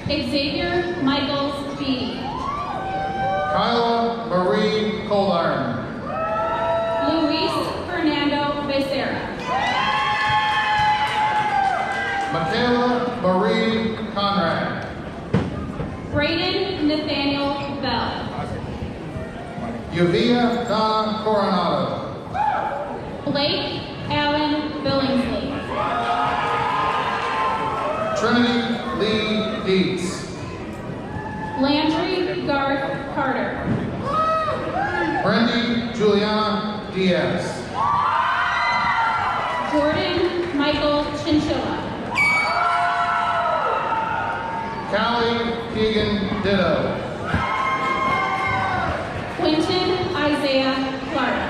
Xavier Michaels Beatty. Kyla Marie Collarn. Luis Fernando Becerra. Michaela Marie Conrad. Braden Nathaniel Bell. Yuvia Donna Coronado. Blake Allen Billingsley. Trinity Lee Dietz. Landry Garth Carter. Brandy Juliana Diaz. Jordan Michael Chinchilla. Callie Keegan Ditto. Quinton Isaiah Clark.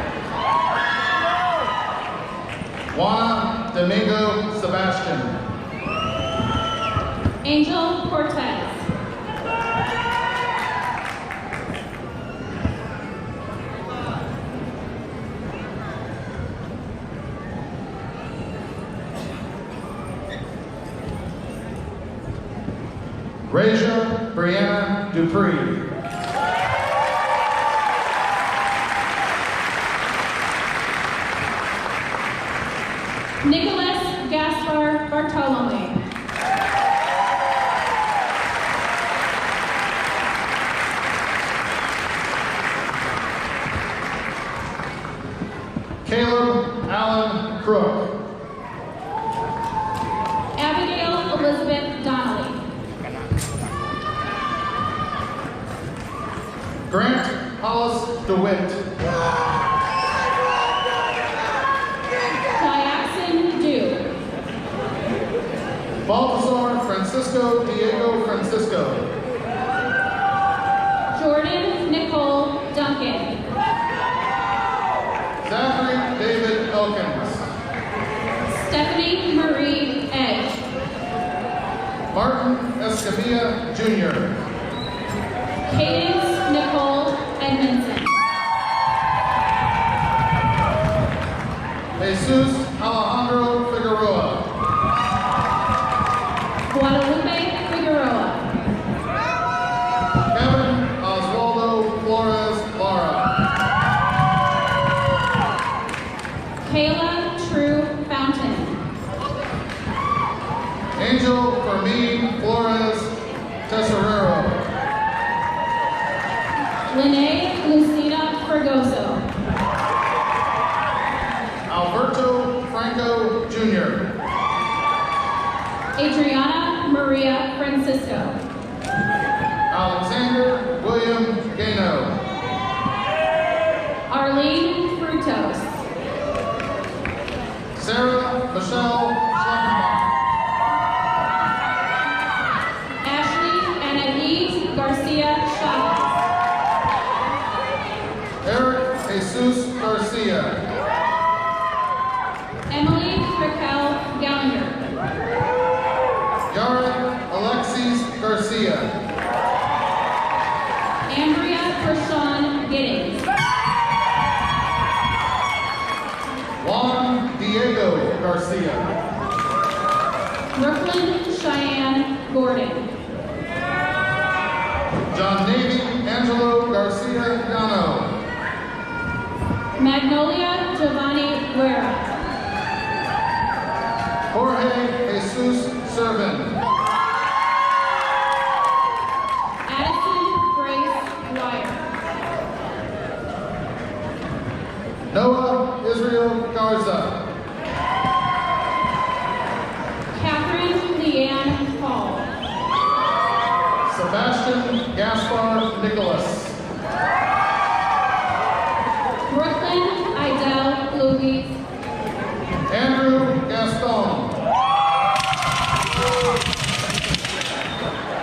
Juana Domingo Sebastian. Angel Cortez. Raja Brianna Dupree. Nicholas Gaspar Bartolome. Caleb Allen Crook. Abigail Elizabeth Donnelly. Grant Hollis DeWitt. Jackson Dew. Balthazar Francisco Diego Francisco. Jordan Nicole Duncan. Zachary David Elkins. Stephanie Marie Edge. Martin Escamilla Jr. Cadence Nicole Edmondson. Jesus Alejandro Figueroa. Guadalupe Figueroa. Kevin Oswaldo Flores Lara. Kayla True Fountain. Angel Fermin Flores Tesorero. Lene Lucina Fergoso. Alberto Franco Jr. Adriana Maria Francisco. Alexander William Gano. Arlene Frutos. Sarah Michelle Schleckenbach. Ashley Anaïs Garcia Chavez. Eric Jesus Garcia. Emily Raquel Gallagher. Yara Alexis Garcia. Ambria Kershawn Giddings. Juan Diego Garcia. Brooklyn Cheyenne Gordon. John Navy Angelo Garcia Gano. Magnolia Giovanni Guerra. Jorge Jesus Servin. Addison Grace Dwyer. Noah Israel Garza. Catherine Leanne Hall. Sebastian Gaspar Nicholas. Brooklyn Idell Louise. Andrew Gaston.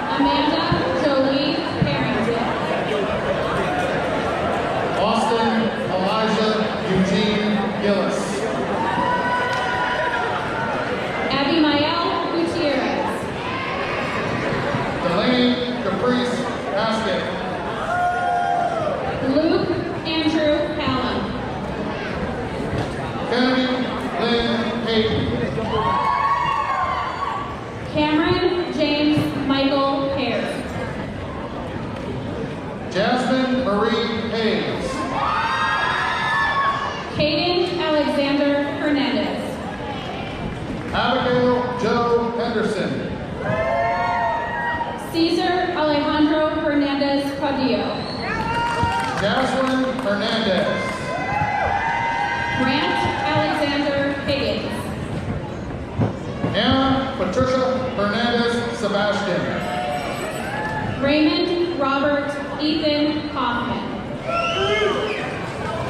Amanda Jolie Harrington. Austin Elijah Eugene Gillis. Abimael Hayden. Cameron James Michael Hare. Jasmine Marie Hayes. Caden Alexander Hernandez. Abigail Joe Henderson. Cesar Alejandro Hernandez Caudillo. Jocelyn Hernandez. Grant Alexander Higgins. Anna Patricia Hernandez Sebastian. Raymond Robert Ethan Kaufman.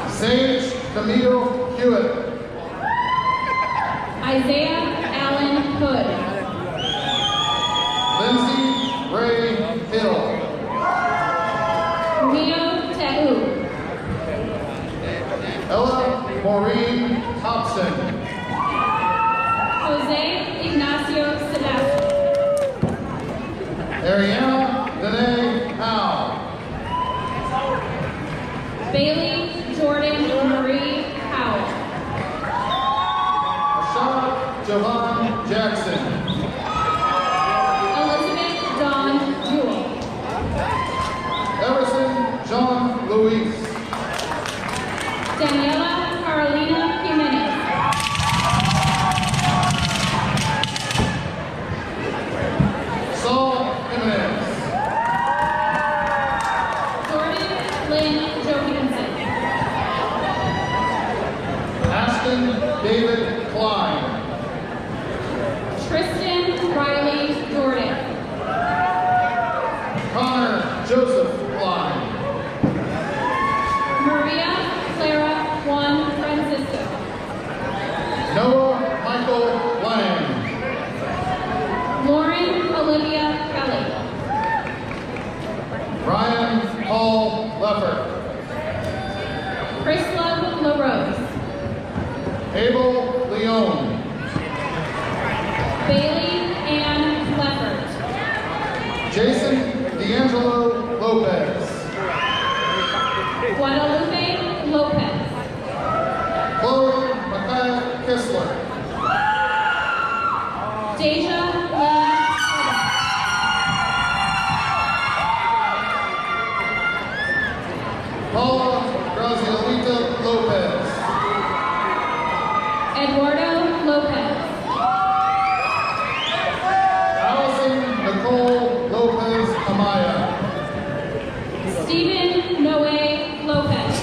Sage Camille Hewitt. Isaiah Allen Hood. Lindsay Ray Hill. Mio Tehu. Ella Maureen Hobson. Jose Ignacio Sebastian. Ariana Danae Howe. Bailey Jordan Marie Howell. Rashad Jovan Jackson. Elizabeth Dawn Jewell. Everson John Luis. Daniela Carolina Jimenez. Saul Jimenez. Jordan Lynn Johansson. Ashton David Klein. Tristan Riley Jordan. Connor Joseph Klein. Maria Clara Juan Francisco. Noah Michael Lang. Lauren Olivia Kelly. Ryan Paul Leffert. Chrislove LaRose. Abel Leone. Bailey Ann Leffert. Jason D'Angelo Lopez. Guadalupe Lopez. Chloe Mackay Kistler. Deja Lee Paula Grazielita Lopez. Eduardo Lopez. Allison Nicole Lopez Amaya. Stephen Noe Lopez.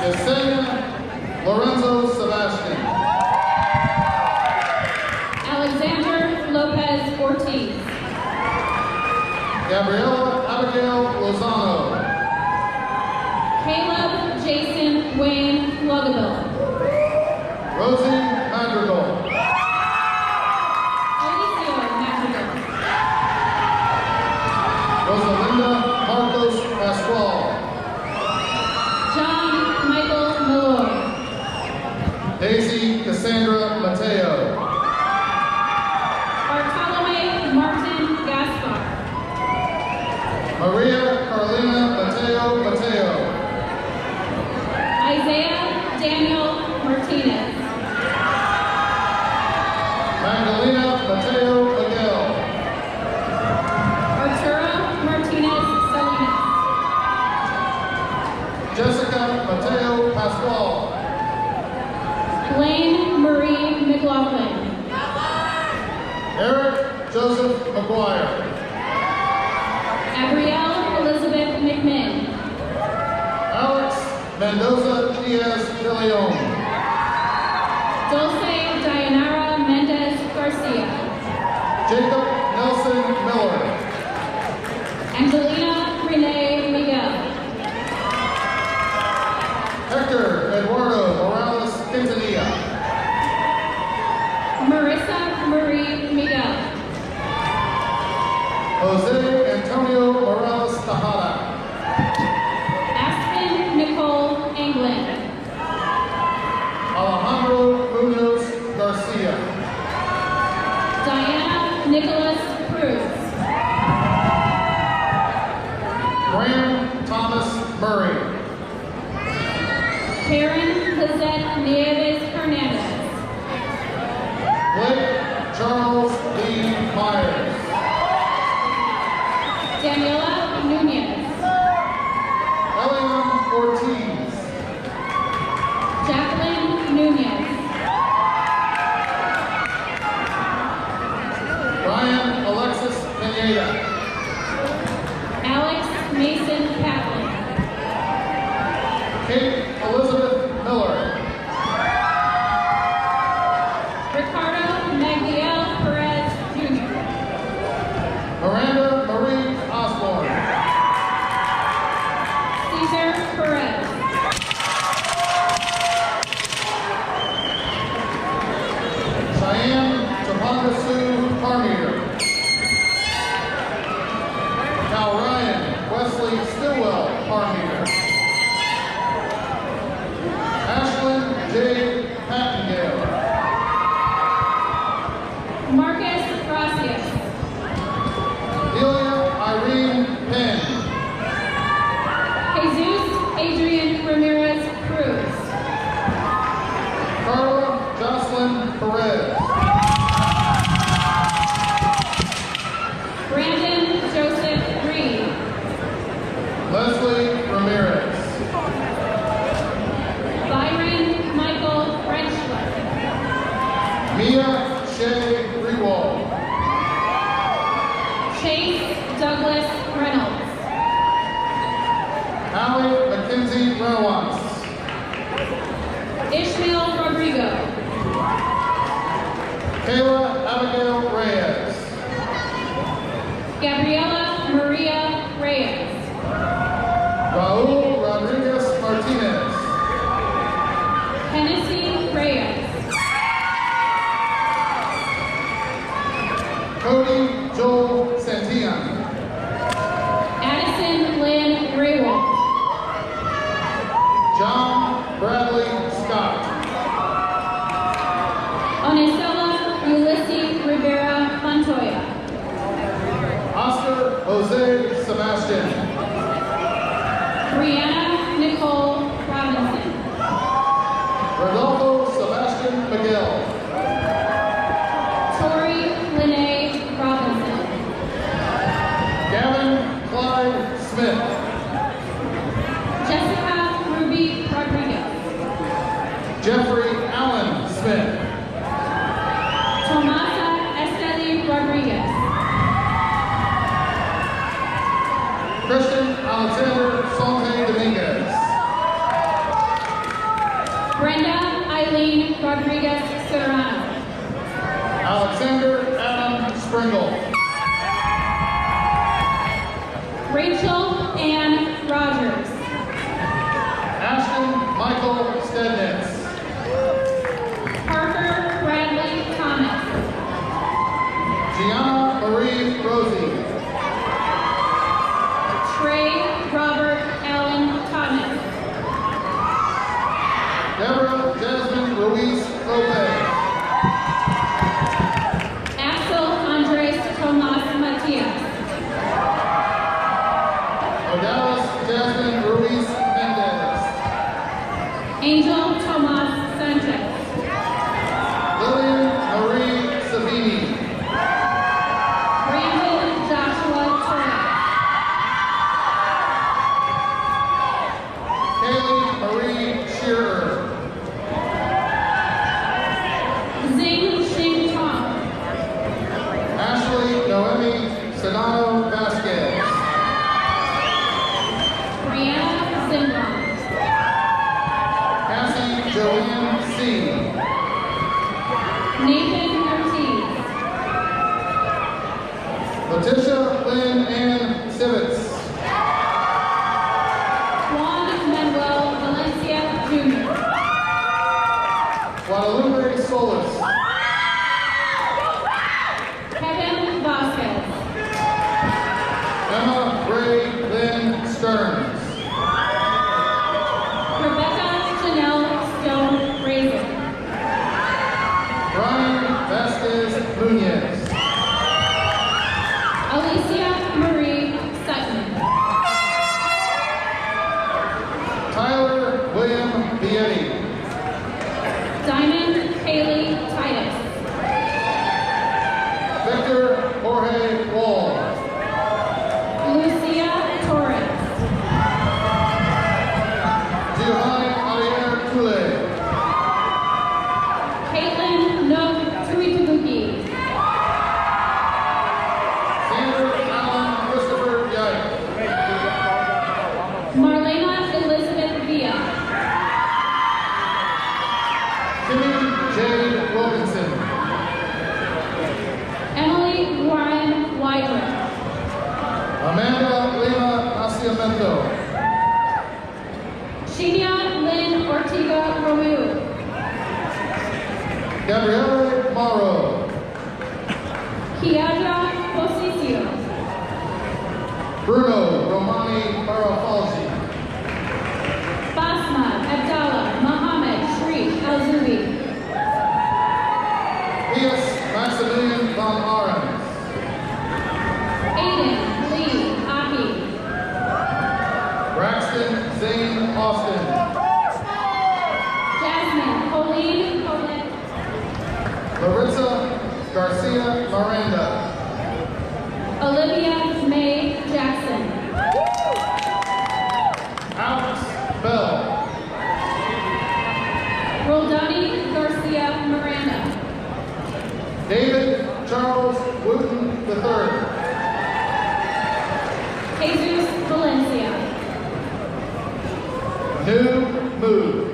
Yesenia Lorenzo Sebastian. Alexander Lopez Ortiz. Gabriela Abigail Lozano. Caleb Jason Wayne Lugaville. Rosie Madrigal. Alicio Madrigal. Rosalinda Marcos Pascual. John Michael Malloy. Daisy Cassandra Mateo. Bartolome Martin Gaspar. Maria Carolina Mateo. Isaiah Daniel Martinez. Magdalena Mateo Miguel. Arturo Martinez Salinas. Jessica Mateo Pascual. Blaine Marie McLaughlin. Eric Joseph McGuire. Abrielle Elizabeth McMinn. Alex Mendoza Diaz de Leon. Dulce Dayanara Mendez Garcia. Jacob Nelson Miller. Angelina Renee Miguel. Hector Eduardo Morales Quintanilla. Marissa Marie Miguel. Jose Antonio Morales Tejada. Aspen Nicole England. Alejandro Munoz Garcia. Diana Nicholas Cruz. Graham Thomas Murray. Karen Lizette Nieves Hernandez. Blake Charles Lee Myers. Daniela Nunez. Eliam Ortiz. Jacqueline Nunez. Ryan Alexis Pineda. Alex Mason Catlin. Kate Elizabeth Miller. Ricardo Magdiel Perez Jr. Miranda Marie Osborne. Cesar Perez. Cheyenne Topanga Sue Parmeter. Cal Ryan Wesley Stillwell Parmeter. Ashlyn J. Pattengale. Marcus Gracias. Delia Irene Penn. Jesus Adrian Ramirez Cruz. Carla Jocelyn Perez. Brandon Joseph Reed. Leslie Ramirez. Byron Michael Frenchler. Mia Shea Rewald. Chase Douglas Reynolds. Allie Mackenzie Renowance. Ishmael Rodrigo. Kayla Abigail Reyes. Gabriela Maria Reyes. Raul Rodriguez Martinez. Hennessy Reyes. Cody Joel Santillan. Addison Lynn Raywald. John Bradley Scott. Onesela Ulysses Rivera Montoya. Oscar Jose Sebastian. Brianna Nicole Robinson. Rodolfo Sebastian Miguel. Tori Lene Robinson. Gavin Clyde Smith. Jessica Ruby Rodriguez. Jeffrey Allen Smith. Tomasa Esteli Rodriguez. Christian Alexander Sonte Dominguez. Brenda Eileen Rodriguez Serrano. Alexander Adam Springle. Rachel Ann Rogers. Ashton Michael Stednitz. Parker Bradley Thomas. Gianna Marie Rosie. Trey Robert Allen Thomas. Deborah Jasmine Ruiz Lopez. Axel Andres Tomas Matias. Odalis Jasmine Ruiz Mendez. Angel Tomas Sanchez. Lillian Marie Savini. Brandon Joshua Torres. Kaylee Marie Shearer. Zing Xing Tong. Ashley Noemi Sedano Vasquez. Brianna Zimron. Cassie Joanne C. Nathan Ortiz. Letitia Lynn Ann Sivitz. Juan Manuel Valencia Jr. Guadalupe Solis. Kevin Vasquez. Emma Ray Lynn Stearns. Rebecca Janelle Stone Razor. Brian Vasquez Nunez. Alicia Marie Sutton. Tyler William Vietti. Amanda Lima Nacimiento. Shinia Lynn Ortega Romeu. Gabriele Morrow. Kiadra Bosicio. Bruno Romani Barafalzi. Basma Abdallah Mohammed Sharif Al-Zubi. Pius Maximilian von Arens. Aiden Lee Aki. Braxton Zane Austin. Jasmine Colleen Colette. Larissa Garcia Miranda. Olivia May Jackson. Alex Bell. Roldani Garcia Miranda. David Charles Wooten III. Jesus Valencia. New Move.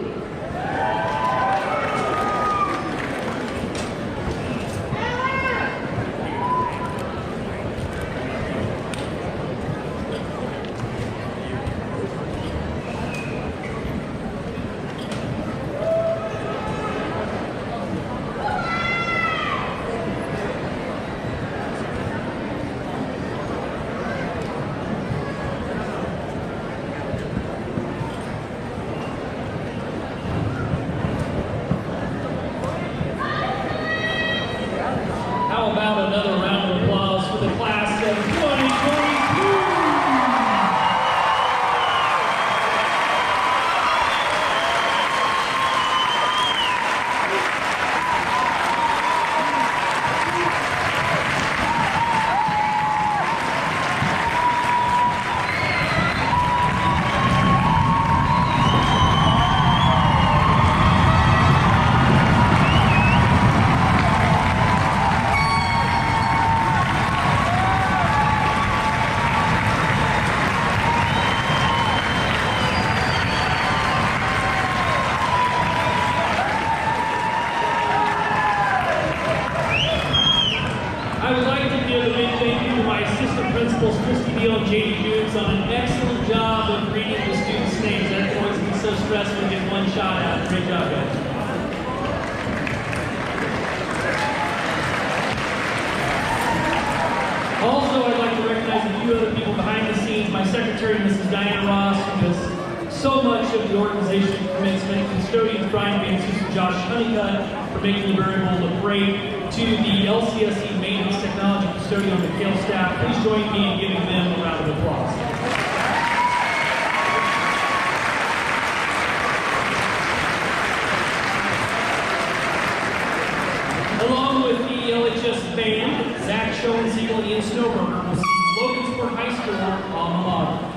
How about another round of applause for the class of 2022? I would like to give a big thank you to my assistant principals, Christy Deal and J.D. Hughes, on an excellent job of reading the students' names. That can always be so stressful to get one shot out. Great job, guys. Also, I'd like to recognize a few other people behind the scenes. My secretary, Mrs. Diana Ross, who does so much of the organization commencement, custodians Brian Van Susan, Josh Honeycutt, for making the variable look great, to the LCSE Maintenance Technology Custodian Mikhail staff. Please join me in giving them a round of applause. Along with the LHS band, Zach Schoensiegel and Ian Snowburger will sing Logansport High School alma mater.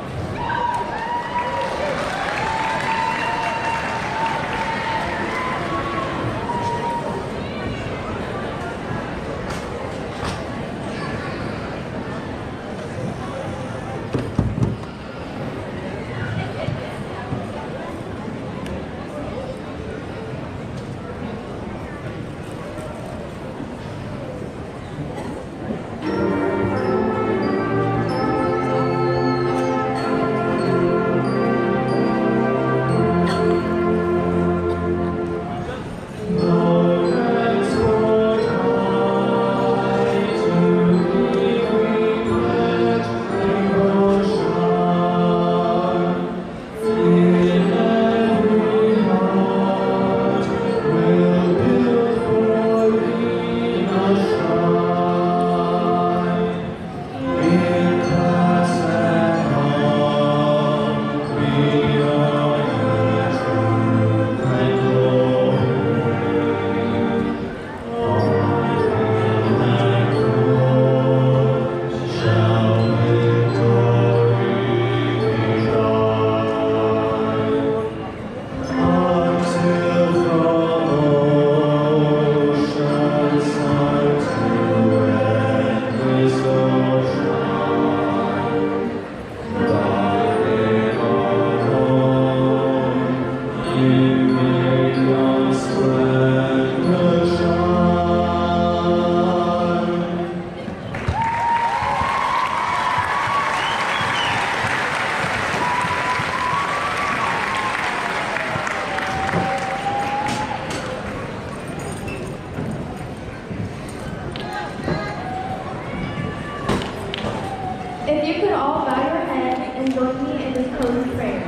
If you could all bow your heads and join me in this closing prayer.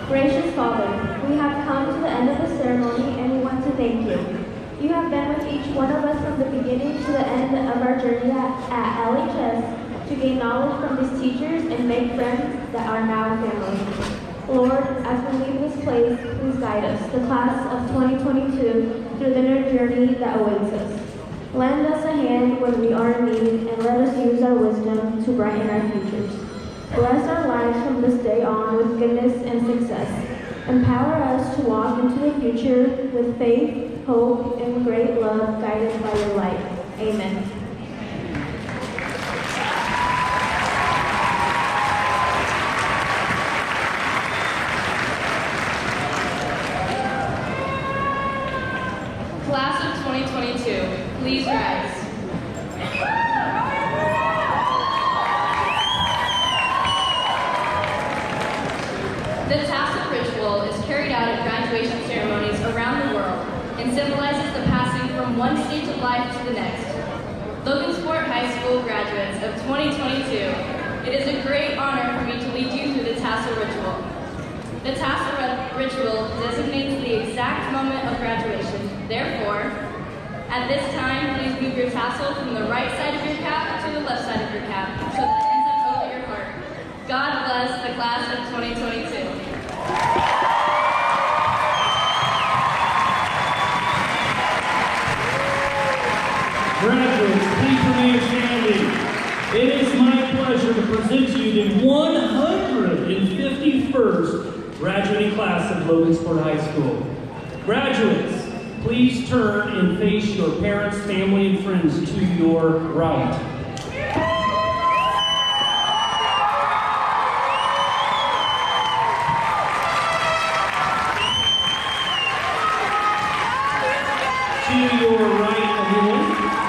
Gracious Father, we have come to the end of the ceremony and we want to thank you. You have been with each one of us from the beginning to the end of our journey at LHS to gain knowledge from these teachers and make friends that are now family. Lord, as we leave this place, please guide us, the class of 2022, through the new journey that awaits us. Lend us a hand when we are in need and let us use our wisdom to brighten our futures. Bless our lives from this day on with goodness and success. Empower us to walk into the future with faith, hope, and great love guided by your light. Amen. Class of 2022, please rise. The tassel ritual is carried out at graduation ceremonies around the world and symbolizes the passing from one stage of life to the next. Logansport High School graduates of 2022, it is a great honor for me to lead you through the tassel ritual. The tassel ritual designates the exact moment of graduation. Therefore, at this time, please move your tassel from the right side of your cap to the left side of your cap so that it ends up over your heart. God bless the class of 2022. Graduates, please remain standing. It is my pleasure to present to you the 151st graduating class of Logansport High School. Graduates, please turn and face your parents, family, and friends to your right. To your right again.